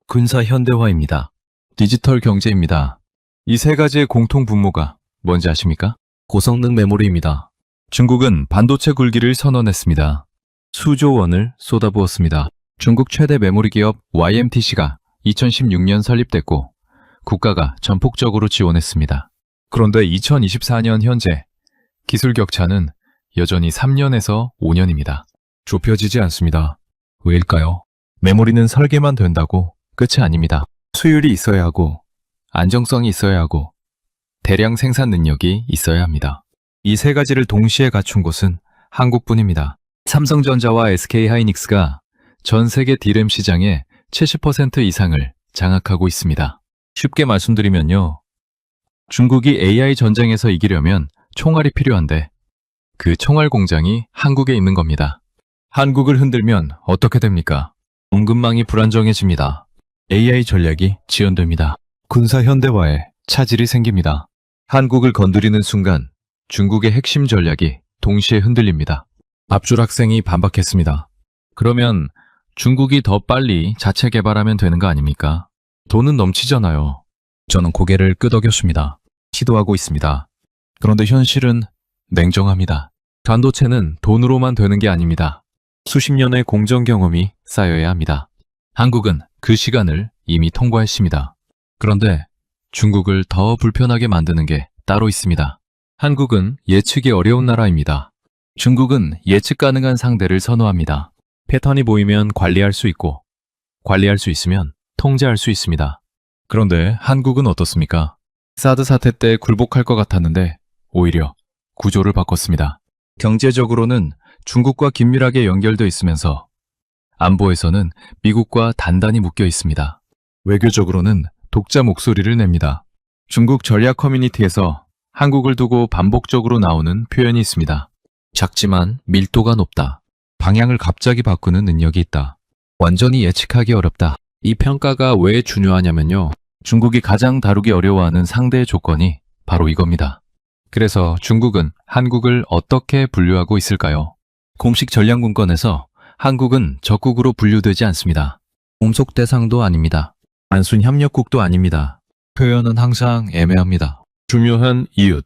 군사 현대화입니다. 디지털 경제입니다. 이 세 가지의 공통 분모가 뭔지 아십니까? 고성능 메모리입니다. 중국은 반도체 굴기를 선언했습니다. 수조 원을 쏟아부었습니다. 중국 최대 메모리 기업 YMTC가 2016년 설립됐고 국가가 전폭적으로 지원했습니다. 그런데 2024년 현재 기술 격차는 여전히 3년에서 5년입니다. 좁혀지지 않습니다. 왜일까요? 메모리는 설계만 된다고 끝이 아닙니다. 수율이 있어야 하고 안정성이 있어야 하고 대량 생산 능력이 있어야 합니다. 이 세 가지를 동시에 갖춘 곳은 한국뿐입니다. 삼성전자와 SK하이닉스가 전 세계 D램 시장의 70% 이상을 장악하고 있습니다. 쉽게 말씀드리면요. 중국이 AI 전쟁에서 이기려면 총알이 필요한데 그 총알 공장이 한국에 있는 겁니다. 한국을 흔들면 어떻게 됩니까? 공급망이 불안정해집니다. AI 전략이 지연됩니다. 군사 현대화에 차질이 생깁니다. 한국을 건드리는 순간 중국의 핵심 전략이 동시에 흔들립니다. 앞줄 학생이 반박했습니다. 그러면 중국이 더 빨리 자체 개발하면 되는 거 아닙니까? 돈은 넘치잖아요. 저는 고개를 끄덕였습니다. 시도하고 있습니다. 그런데 현실은 냉정합니다. 반도체는 돈으로만 되는 게 아닙니다. 수십 년의 공정 경험이 쌓여야 합니다. 한국은 그 시간을 이미 통과했습니다. 그런데 중국을 더 불편하게 만드는 게 따로 있습니다. 한국은 예측이 어려운 나라입니다. 중국은 예측 가능한 상대를 선호합니다. 패턴이 보이면 관리할 수 있고, 관리할 수 있으면 통제할 수 있습니다. 그런데 한국은 어떻습니까? 사드 사태 때 굴복할 것 같았는데 오히려 구조를 바꿨습니다. 경제적으로는 중국과 긴밀하게 연결되어 있으면서 안보에서는 미국과 단단히 묶여 있습니다. 외교적으로는 독자 목소리를 냅니다. 중국 전략 커뮤니티에서 한국을 두고 반복적으로 나오는 표현이 있습니다. 작지만 밀도가 높다. 방향을 갑자기 바꾸는 능력이 있다. 완전히 예측하기 어렵다. 이 평가가 왜 중요하냐면요. 중국이 가장 다루기 어려워하는 상대의 조건이 바로 이겁니다. 그래서 중국은 한국을 어떻게 분류하고 있을까요? 공식 전략문건에서 한국은 적국으로 분류되지 않습니다. 공속 대상도 아닙니다. 단순 협력국도 아닙니다. 표현은 항상 애매합니다. 중요한 이웃,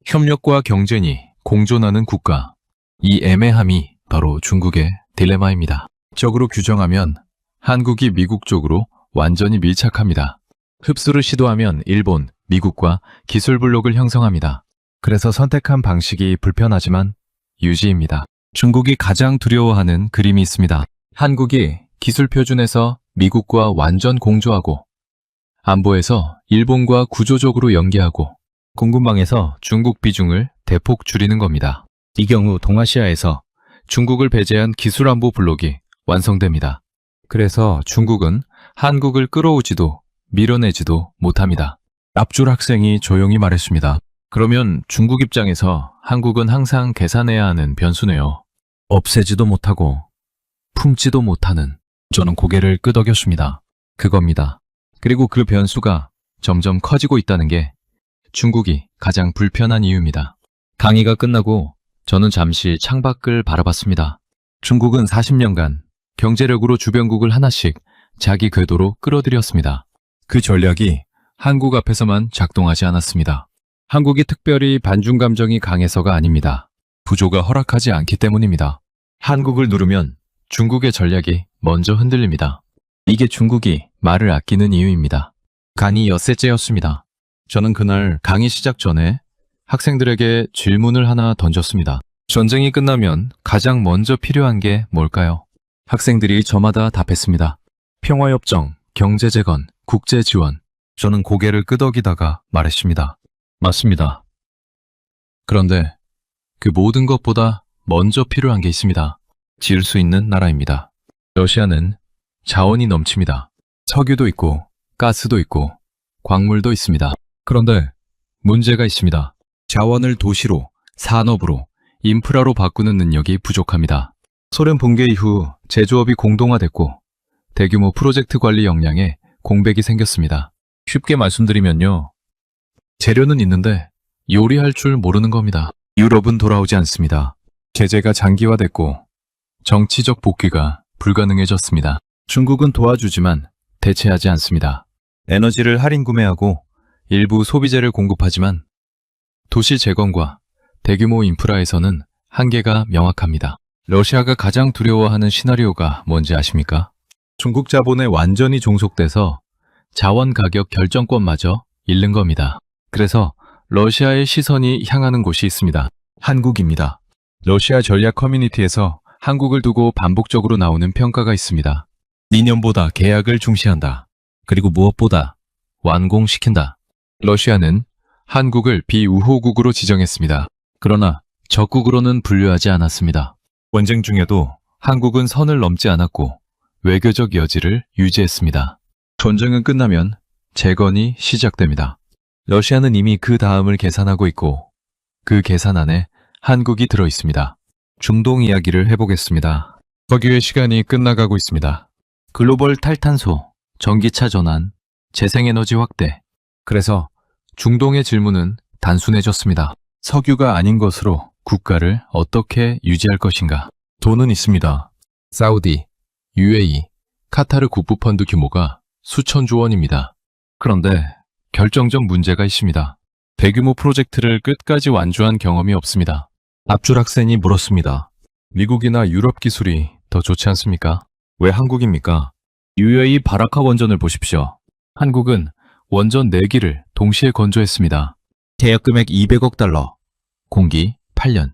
협력과 경쟁이 공존하는 국가. 이 애매함이 바로 중국의 딜레마입니다. 적으로 규정하면 한국이 미국 쪽으로 완전히 밀착합니다. 흡수를 시도하면 일본, 미국과 기술 블록을 형성합니다. 그래서 선택한 방식이 불편하지만 유지입니다. 중국이 가장 두려워하는 그림이 있습니다. 한국이 기술 표준에서 미국과 완전 공조하고 안보에서 일본과 구조적으로 연계하고 공급망에서 중국 비중을 대폭 줄이는 겁니다. 이 경우 동아시아에서 중국을 배제한 기술안보 블록이 완성됩니다. 그래서 중국은 한국을 끌어오지도 밀어내지도 못합니다. 앞줄 학생이 조용히 말했습니다. 그러면 중국 입장에서 한국은 항상 계산해야 하는 변수네요. 없애지도 못하고 품지도 못하는. 저는 고개를 끄덕였습니다. 그겁니다. 그리고 그 변수가 점점 커지고 있다는 게 중국이 가장 불편한 이유입니다. 강의가 끝나고 저는 잠시 창밖을 바라봤습니다. 중국은 40년간 경제력으로 주변국을 하나씩 자기 궤도로 끌어들였습니다. 그 전략이 한국 앞에서만 작동하지 않았습니다. 한국이 특별히 반중 감정이 강해서가 아닙니다. 구조가 허락하지 않기 때문입니다. 한국을 누르면 중국의 전략이 먼저 흔들립니다. 이게 중국이 말을 아끼는 이유입니다. 강의 엿새째였습니다. 저는 그날 강의 시작 전에 학생들에게 질문을 하나 던졌습니다. 전쟁이 끝나면 가장 먼저 필요한 게 뭘까요? 학생들이 저마다 답했습니다. 평화협정, 경제재건, 국제지원. 저는 고개를 끄덕이다가 말했습니다. 맞습니다. 그런데 그 모든 것보다 먼저 필요한 게 있습니다. 지을 수 있는 나라입니다. 러시아는 자원이 넘칩니다. 석유도 있고 가스도 있고 광물도 있습니다. 그런데 문제가 있습니다. 자원을 도시로, 산업으로, 인프라로 바꾸는 능력이 부족합니다. 소련 붕괴 이후 제조업이 공동화됐고 대규모 프로젝트 관리 역량에 공백이 생겼습니다. 쉽게 말씀드리면요. 재료는 있는데 요리할 줄 모르는 겁니다. 유럽은 돌아오지 않습니다. 제재가 장기화됐고 정치적 복귀가 불가능해졌습니다. 중국은 도와주지만 대체하지 않습니다. 에너지를 할인 구매하고 일부 소비재를 공급하지만 도시 재건과 대규모 인프라에서는 한계가 명확합니다. 러시아가 가장 두려워하는 시나리오가 뭔지 아십니까? 중국 자본에 완전히 종속돼서 자원 가격 결정권마저 잃는 겁니다. 그래서 러시아의 시선이 향하는 곳이 있습니다. 한국입니다. 러시아 전략 커뮤니티에서 한국을 두고 반복적으로 나오는 평가가 있습니다. 이념보다 계약을 중시한다. 그리고 무엇보다 완공시킨다. 러시아는 한국을 비우호국으로 지정했습니다. 그러나 적국으로는 분류하지 않았습니다. 원쟁 중에도 한국은 선을 넘지 않았고 외교적 여지를 유지했습니다. 전쟁은 끝나면 재건이 시작됩니다. 러시아는 이미 그 다음을 계산하고 있고 그 계산 안에 한국이 들어 있습니다. 중동 이야기를 해보겠습니다. 석유의 시간이 끝나가고 있습니다. 글로벌 탈탄소, 전기차 전환, 재생에너지 확대. 그래서 중동의 질문은 단순해졌습니다. 석유가 아닌 것으로 국가를 어떻게 유지할 것인가? 돈은 있습니다. 사우디, UAE, 카타르 국부펀드 규모가 수천조 원입니다. 그런데 결정적 문제가 있습니다. 대규모 프로젝트를 끝까지 완주한 경험이 없습니다. 앞줄 학생이 물었습니다. 미국이나 유럽 기술이 더 좋지 않습니까? 왜 한국입니까? UAE 바라카 원전을 보십시오. 한국은 원전 4기를 동시에 건조했습니다. 계약 금액 200억 달러, 공기 8년.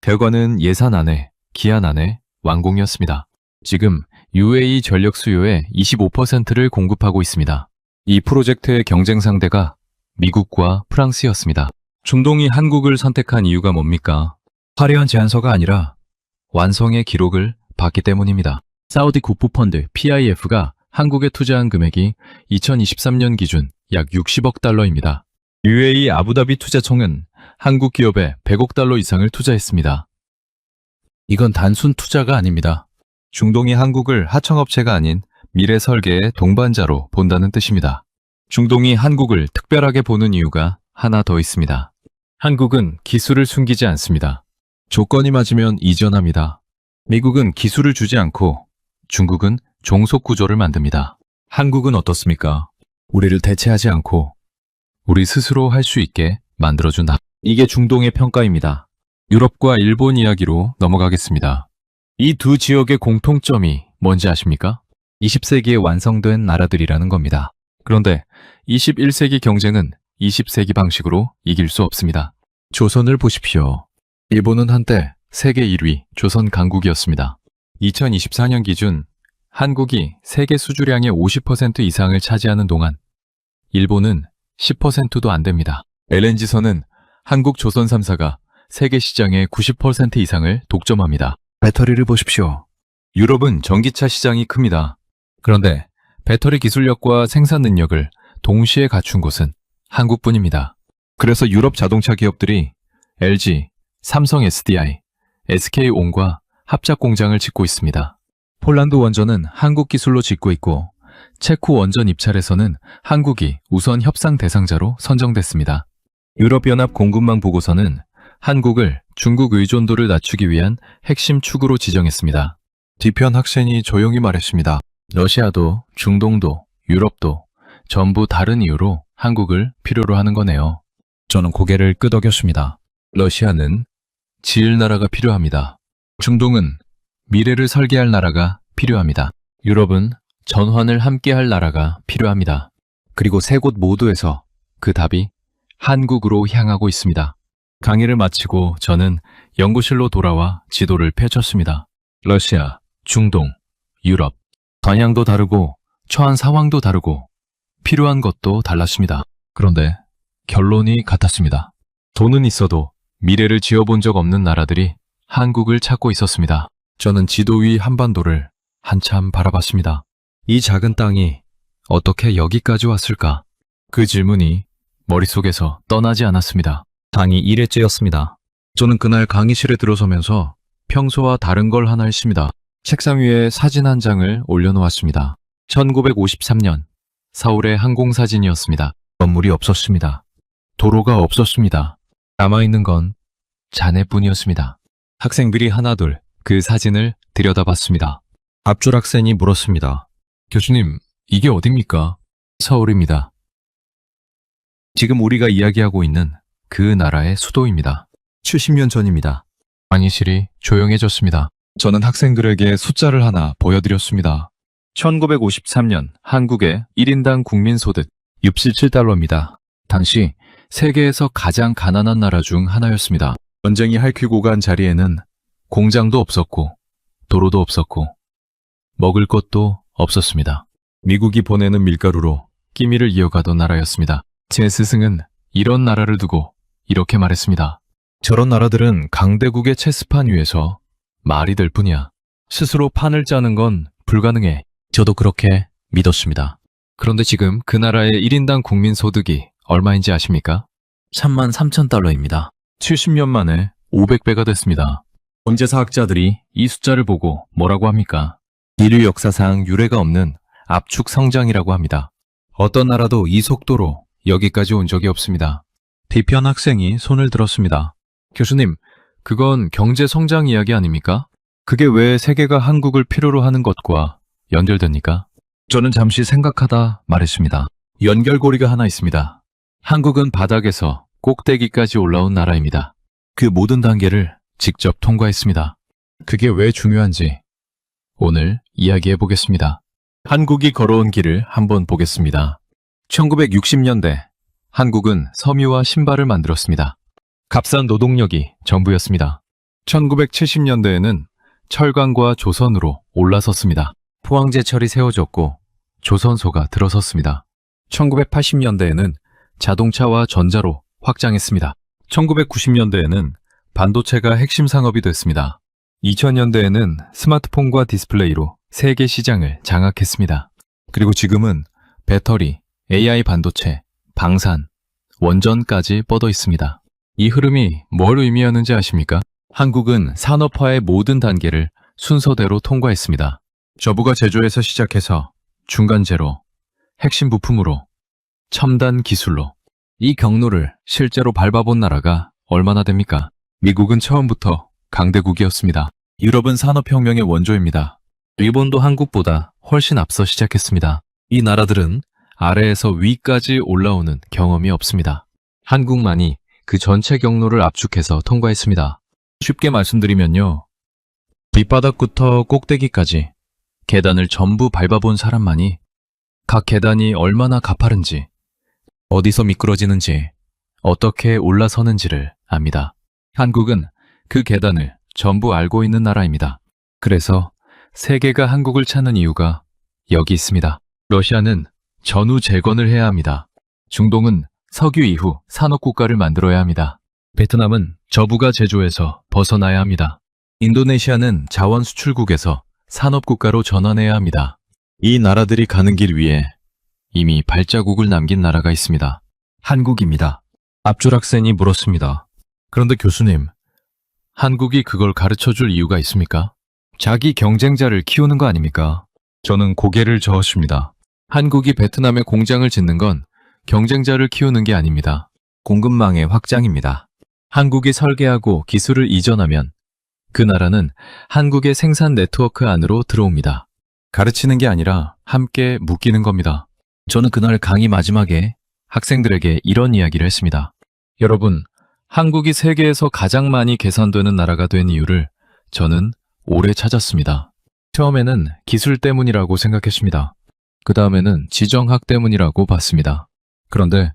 결과는 예산 안에, 기한 안에 완공이었습니다. 지금 UAE 전력 수요의 25%를 공급하고 있습니다. 이 프로젝트의 경쟁 상대가 미국과 프랑스였습니다. 중동이 한국을 선택한 이유가 뭡니까? 화려한 제안서가 아니라 완성의 기록을 봤기 때문입니다. 사우디 국부펀드 PIF가 한국에 투자한 금액이 2023년 기준 약 60억 달러입니다. UAE 아부다비 투자총은 한국 기업에 100억 달러 이상을 투자했습니다. 이건 단순 투자가 아닙니다. 중동이 한국을 하청업체가 아닌 미래 설계의 동반자로 본다는 뜻입니다. 중동이 한국을 특별하게 보는 이유가 하나 더 있습니다. 한국은 기술을 숨기지 않습니다. 조건이 맞으면 이전합니다. 미국은 기술을 주지 않고 중국은 종속 구조를 만듭니다. 한국은 어떻습니까? 우리를 대체하지 않고 우리 스스로 할 수 있게 만들어준다. 이게 중동의 평가입니다. 유럽과 일본 이야기로 넘어가겠습니다. 이 두 지역의 공통점이 뭔지 아십니까? 20세기에 완성된 나라들이라는 겁니다. 그런데 21세기 경쟁은 20세기 방식으로 이길 수 없습니다. 조선을 보십시오. 일본은 한때 세계 1위 조선 강국이었습니다. 2024년 기준 한국이 세계 수주량의 50% 이상을 차지하는 동안 일본은 10%도 안 됩니다. LNG선은 한국 조선 3사가 세계 시장의 90% 이상을 독점합니다. 배터리를 보십시오. 유럽은 전기차 시장이 큽니다. 그런데 배터리 기술력과 생산 능력을 동시에 갖춘 곳은 한국뿐입니다. 그래서 유럽 자동차 기업들이 LG, 삼성 SDI, SK온과 합작 공장을 짓고 있습니다. 폴란드 원전은 한국 기술로 짓고 있고 체코 원전 입찰에서는 한국이 우선 협상 대상자로 선정됐습니다. 유럽연합 공급망 보고서는 한국을 중국 의존도를 낮추기 위한 핵심 축으로 지정했습니다. 뒤편 학생이 조용히 말했습니다. 러시아도 중동도 유럽도 전부 다른 이유로 한국을 필요로 하는 거네요. 저는 고개를 끄덕였습니다. 러시아는 지을 나라가 필요합니다. 중동은 미래를 설계할 나라가 필요합니다. 유럽은 전환을 함께할 나라가 필요합니다. 그리고 세 곳 모두에서 그 답이 한국으로 향하고 있습니다. 강의를 마치고 저는 연구실로 돌아와 지도를 펼쳤습니다. 러시아, 중동, 유럽, 방향도 다르고 처한 상황도 다르고 필요한 것도 달랐습니다. 그런데 결론이 같았습니다. 돈은 있어도 미래를 지어본 적 없는 나라들이 한국을 찾고 있었습니다. 저는 지도 위 한반도를 한참 바라봤습니다. 이 작은 땅이 어떻게 여기까지 왔을까? 그 질문이 머릿속에서 떠나지 않았습니다. 당이 1회째였습니다. 저는 그날 강의실에 들어서면서 평소와 다른 걸 하나 했습니다. 책상 위에 사진 한 장을 올려놓았습니다. 1953년 서울의 항공사진이었습니다. 건물이 없었습니다. 도로가 없었습니다. 남아있는 건 잔해뿐이었습니다. 학생들이 하나둘 그 사진을 들여다봤습니다. 앞줄 학생이 물었습니다. 교수님, 이게 어딥니까? 서울입니다. 지금 우리가 이야기하고 있는 그 나라의 수도입니다. 70년 전입니다. 강의실이 조용해졌습니다. 저는 학생들에게 숫자를 하나 보여드렸습니다. 1953년 한국의 1인당 국민소득 67달러입니다. 당시 세계에서 가장 가난한 나라 중 하나였습니다. 전쟁이 핥히고 간 자리에는 공장도 없었고 도로도 없었고 먹을 것도 없었습니다. 미국이 보내는 밀가루로 끼미를 이어가던 나라였습니다. 제 스승은 이런 나라를 두고 이렇게 말했습니다. 저런 나라들은 강대국의 체스판 위에서 말이 될 뿐이야. 스스로 판을 짜는 건 불가능해. 저도 그렇게 믿었습니다. 그런데 지금 그 나라의 1인당 국민소득이 얼마인지 아십니까? 33,000달러입니다. 70년 만에 500배가 됐습니다. 경제사학자들이 이 숫자를 보고 뭐라고 합니까? 인류 역사상 유례가 없는 압축 성장이라고 합니다. 어떤 나라도 이 속도로 여기까지 온 적이 없습니다. 뒤편 학생이 손을 들었습니다. 교수님, 그건 경제 성장 이야기 아닙니까? 그게 왜 세계가 한국을 필요로 하는 것과 연결됩니까? 저는 잠시 생각하다 말했습니다. 연결고리가 하나 있습니다. 한국은 바닥에서 꼭대기까지 올라온 나라입니다. 그 모든 단계를 직접 통과했습니다. 그게 왜 중요한지 오늘 이야기해 보겠습니다. 한국이 걸어온 길을 한번 보겠습니다. 1960년대 한국은 섬유와 신발을 만들었습니다. 값싼 노동력이 전부였습니다. 1970년대에는 철강과 조선으로 올라섰습니다. 포항제철이 세워졌고 조선소가 들어섰습니다. 1980년대에는 자동차와 전자로 확장했습니다. 1990년대에는 반도체가 핵심 산업이 됐습니다. 2000년대에는 스마트폰과 디스플레이로 세계 시장을 장악했습니다. 그리고 지금은 배터리, AI 반도체, 방산, 원전까지 뻗어 있습니다. 이 흐름이 뭘 의미하는지 아십니까? 한국은 산업화의 모든 단계를 순서대로 통과했습니다. 저부가 제조에서 시작해서 중간재로, 핵심 부품으로, 첨단 기술로 이 경로를 실제로 밟아본 나라가 얼마나 됩니까? 미국은 처음부터 강대국이었습니다. 유럽은 산업혁명의 원조입니다. 일본도 한국보다 훨씬 앞서 시작했습니다. 이 나라들은 아래에서 위까지 올라오는 경험이 없습니다. 한국만이 그 전체 경로를 압축해서 통과했습니다. 쉽게 말씀드리면요. 밑바닥부터 꼭대기까지 계단을 전부 밟아본 사람만이 각 계단이 얼마나 가파른지, 어디서 미끄러지는지, 어떻게 올라서는지를 압니다. 한국은 그 계단을 전부 알고 있는 나라입니다. 그래서 세계가 한국을 찾는 이유가 여기 있습니다. 러시아는 전후 재건을 해야 합니다. 중동은 석유 이후 산업국가를 만들어야 합니다. 베트남은 저부가 제조에서 벗어나야 합니다. 인도네시아는 자원 수출국에서 산업국가로 전환해야 합니다. 이 나라들이 가는 길 위에 이미 발자국을 남긴 나라가 있습니다. 한국입니다. 앞줄 학생이 물었습니다. 그런데 교수님, 한국이 그걸 가르쳐 줄 이유가 있습니까? 자기 경쟁자를 키우는 거 아닙니까? 저는 고개를 저었습니다. 한국이 베트남에 공장을 짓는 건 경쟁자를 키우는 게 아닙니다. 공급망의 확장입니다. 한국이 설계하고 기술을 이전하면 그 나라는 한국의 생산 네트워크 안으로 들어옵니다. 가르치는 게 아니라 함께 묶이는 겁니다. 저는 그날 강의 마지막에 학생들에게 이런 이야기를 했습니다. 여러분, 한국이 세계에서 가장 많이 개선되는 나라가 된 이유를 저는 오래 찾았습니다. 처음에는 기술 때문이라고 생각했습니다. 그 다음에는 지정학 때문이라고 봤습니다. 그런데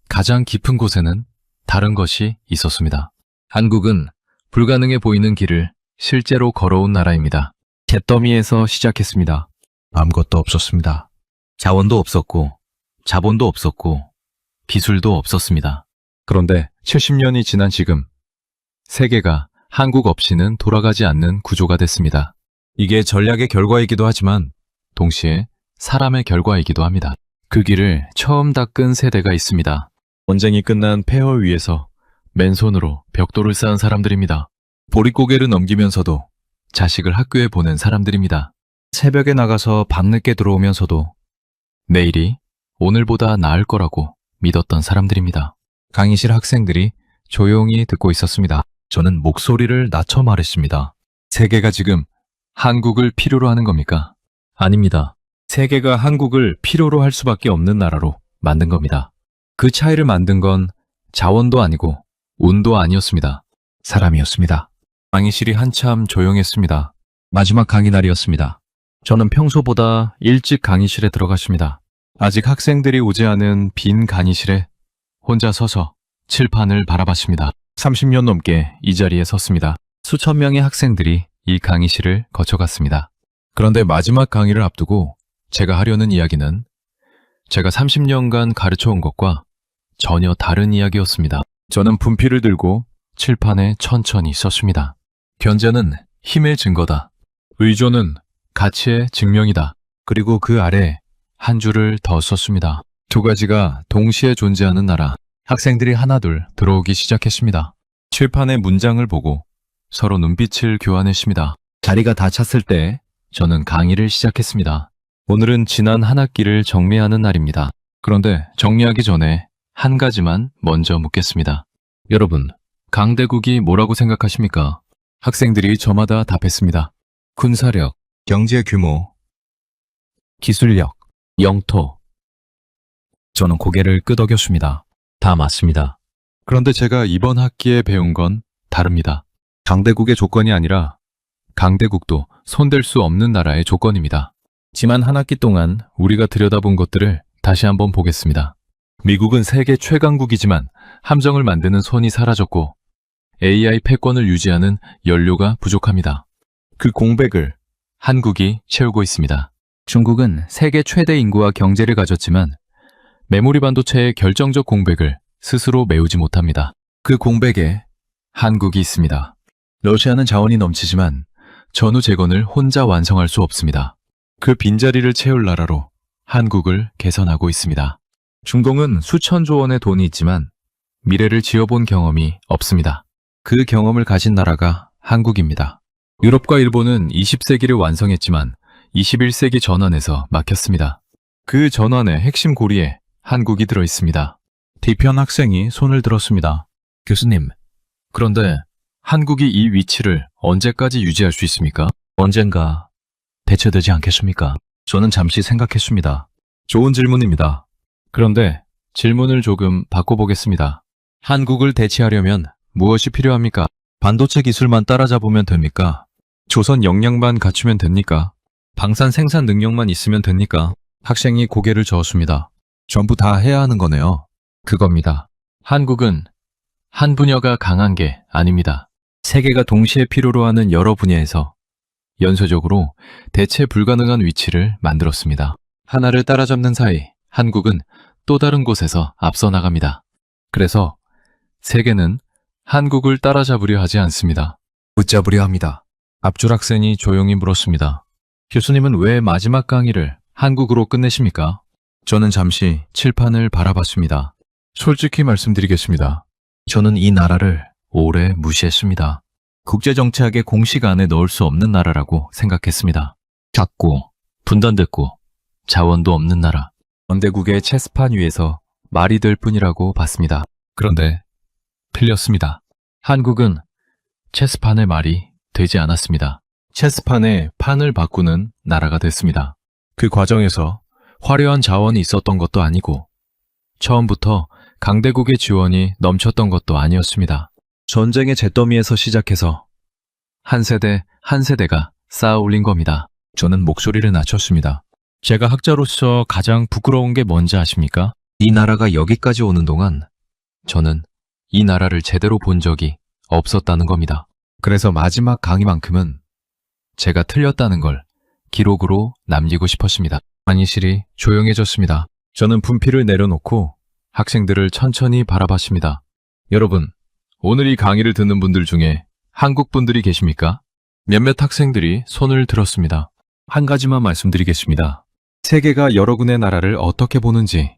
가장 깊은 곳에는 다른 것이 있었습니다. 한국은 불가능해 보이는 길을 실제로 걸어온 나라입니다. 잿더미에서 시작했습니다. 아무것도 없었습니다. 자원도 없었고, 자본도 없었고, 기술도 없었습니다. 그런데 70년이 지난 지금, 세계가 한국 없이는 돌아가지 않는 구조가 됐습니다. 이게 전략의 결과이기도 하지만, 동시에 사람의 결과이기도 합니다. 그 길을 처음 닦은 세대가 있습니다. 전쟁이 끝난 폐허 위에서 맨손으로 벽돌을 쌓은 사람들입니다. 보릿고개를 넘기면서도 자식을 학교에 보낸 사람들입니다. 새벽에 나가서 밤늦게 들어오면서도 내일이 오늘보다 나을 거라고 믿었던 사람들입니다. 강의실 학생들이 조용히 듣고 있었습니다. 저는 목소리를 낮춰 말했습니다. 세계가 지금 한국을 필요로 하는 겁니까? 아닙니다. 세계가 한국을 필요로 할 수밖에 없는 나라로 만든 겁니다. 그 차이를 만든 건 자원도 아니고 운도 아니었습니다. 사람이었습니다. 강의실이 한참 조용했습니다. 마지막 강의 날이었습니다. 저는 평소보다 일찍 강의실에 들어갔습니다. 아직 학생들이 오지 않은 빈 강의실에 혼자 서서 칠판을 바라봤습니다. 30년 넘게 이 자리에 섰습니다. 수천 명의 학생들이 이 강의실을 거쳐갔습니다. 그런데 마지막 강의를 앞두고 제가 하려는 이야기는 제가 30년간 가르쳐온 것과 전혀 다른 이야기였습니다. 저는 분필을 들고 칠판에 천천히 썼습니다. 견제는 힘의 증거다. 의존은 가치의 증명이다. 그리고 그 아래 한 줄을 더 썼습니다. 두 가지가 동시에 존재하는 나라. 학생들이 하나둘 들어오기 시작했습니다. 칠판의 문장을 보고 서로 눈빛을 교환했습니다. 자리가 다 찼을 때 저는 강의를 시작했습니다. 오늘은 지난 한 학기를 정리하는 날입니다. 그런데 정리하기 전에 한 가지만 먼저 묻겠습니다. 여러분, 강대국이 뭐라고 생각하십니까? 학생들이 저마다 답했습니다. 군사력, 경제 규모, 기술력, 영토. 저는 고개를 끄덕였습니다. 다 맞습니다. 그런데 제가 이번 학기에 배운 건 다릅니다. 강대국의 조건이 아니라 강대국도 손댈 수 없는 나라의 조건입니다. 지난 한 학기 동안 우리가 들여다본 것들을 다시 한번 보겠습니다. 미국은 세계 최강국이지만 함정을 만드는 손이 사라졌고 AI 패권을 유지하는 연료가 부족합니다. 그 공백을 한국이 채우고 있습니다. 중국은 세계 최대 인구와 경제를 가졌지만 메모리 반도체의 결정적 공백을 스스로 메우지 못합니다. 그 공백에 한국이 있습니다. 러시아는 자원이 넘치지만 전후 재건을 혼자 완성할 수 없습니다. 그 빈자리를 채울 나라로 한국을 개선하고 있습니다. 중동은 수천조 원의 돈이 있지만 미래를 지어본 경험이 없습니다. 그 경험을 가진 나라가 한국입니다. 유럽과 일본은 20세기를 완성했지만 21세기 전환에서 막혔습니다. 그 전환의 핵심 고리에 한국이 들어있습니다. 뒤편 학생이 손을 들었습니다. 교수님, 그런데 한국이 이 위치를 언제까지 유지할 수 있습니까? 언젠가 대체되지 않겠습니까? 저는 잠시 생각했습니다. 좋은 질문입니다. 그런데 질문을 조금 바꿔보겠습니다. 한국을 대체하려면 무엇이 필요합니까? 반도체 기술만 따라잡으면 됩니까? 조선 역량만 갖추면 됩니까? 방산 생산 능력만 있으면 됩니까? 학생이 고개를 저었습니다. 전부 다 해야 하는 거네요. 그겁니다. 한국은 한 분야가 강한 게 아닙니다. 세계가 동시에 필요로 하는 여러 분야에서 연쇄적으로 대체 불가능한 위치를 만들었습니다. 하나를 따라잡는 사이 한국은 또 다른 곳에서 앞서 나갑니다. 그래서 세계는 한국을 따라잡으려 하지 않습니다. 붙잡으려 합니다. 앞줄 학생이 조용히 물었습니다. 교수님은 왜 마지막 강의를 한국으로 끝내십니까? 저는 잠시 칠판을 바라봤습니다. 솔직히 말씀드리겠습니다. 저는 이 나라를 오래 무시했습니다. 국제정치학의 공식 안에 넣을 수 없는 나라라고 생각했습니다. 작고, 분단됐고, 자원도 없는 나라. 연대국의 체스판 위에서 말이 될 뿐이라고 봤습니다. 그런데 틀렸습니다. 한국은 체스판의 말이 되지 않았습니다. 체스판의 판을 바꾸는 나라가 됐습니다. 그 과정에서 화려한 자원이 있었던 것도 아니고 처음부터 강대국의 지원이 넘쳤던 것도 아니었습니다. 전쟁의 잿더미에서 시작해서 한 세대 한 세대가 쌓아 올린 겁니다. 저는 목소리를 낮췄습니다. 제가 학자로서 가장 부끄러운 게 뭔지 아십니까? 이 나라가 여기까지 오는 동안 저는 이 나라를 제대로 본 적이 없었다는 겁니다. 그래서 마지막 강의만큼은 제가 틀렸다는 걸 기록으로 남기고 싶었습니다. 강의실이 조용해졌습니다. 저는 분필을 내려놓고 학생들을 천천히 바라봤습니다. 여러분, 오늘 이 강의를 듣는 분들 중에 한국 분들이 계십니까? 몇몇 학생들이 손을 들었습니다. 한 가지만 말씀드리겠습니다. 세계가 여러 군의 나라를 어떻게 보는지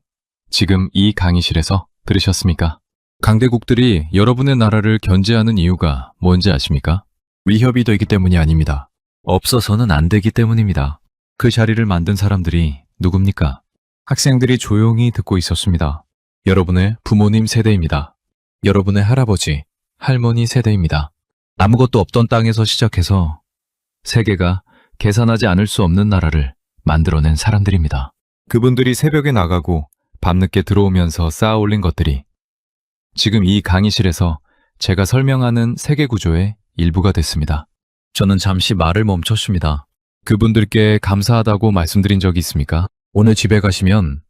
지금 이 강의실에서 들으셨습니까? 강대국들이 여러분의 나라를 견제하는 이유가 뭔지 아십니까? 위협이 되기 때문이 아닙니다. 없어서는 안 되기 때문입니다. 그 자리를 만든 사람들이 누굽니까? 학생들이 조용히 듣고 있었습니다. 여러분의 부모님 세대입니다. 여러분의 할아버지, 할머니 세대입니다. 아무것도 없던 땅에서 시작해서 세계가 계산하지 않을 수 없는 나라를 만들어낸 사람들입니다. 그분들이 새벽에 나가고 밤늦게 들어오면서 쌓아 올린 것들이 지금 이 강의실에서 제가 설명하는 세계 구조의 일부가 됐습니다. 저는 잠시 말을 멈췄습니다. 그분들께 감사하다고 말씀드린 적이 있습니까? 오늘 집에 가시면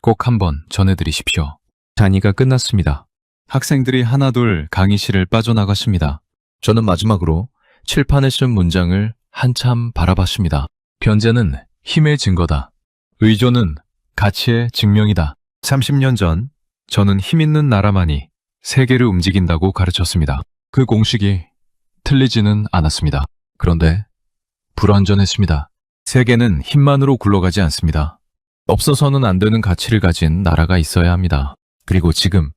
꼭 한번 전해드리십시오. 강의가 끝났습니다. 학생들이 하나둘 강의실을 빠져나갔습니다. 저는 마지막으로 칠판에 쓴 문장을 한참 바라봤습니다. 변제는 힘의 증거다. 의존은 가치의 증명이다. 30년 전 저는 힘 있는 나라만이 세계를 움직인다고 가르쳤습니다. 그 공식이 틀리지는 않았습니다. 그런데 불완전했습니다. 세계는 힘만으로 굴러가지 않습니다. 없어서는 안 되는 가치를 가진 나라가 있어야 합니다. 그리고 지금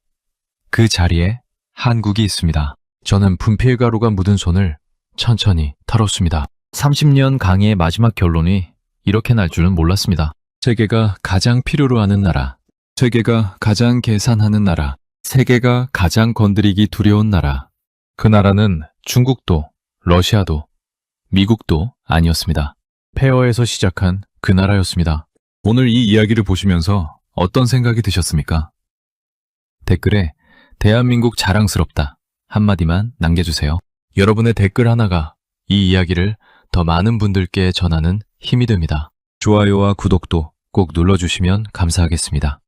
그 자리에 한국이 있습니다. 저는 분필가루가 묻은 손을 천천히 털었습니다. 30년 강의의 마지막 결론이 이렇게 날 줄은 몰랐습니다. 세계가 가장 필요로 하는 나라, 세계가 가장 계산하는 나라, 세계가 가장 건드리기 두려운 나라. 그 나라는 중국도, 러시아도, 미국도 아니었습니다. 폐허에서 시작한 그 나라였습니다. 오늘 이 이야기를 보시면서 어떤 생각이 드셨습니까? 댓글에 대한민국 자랑스럽다 한마디만 남겨주세요. 여러분의 댓글 하나가 이 이야기를 더 많은 분들께 전하는 힘이 됩니다. 좋아요와 구독도 꼭 눌러주시면 감사하겠습니다.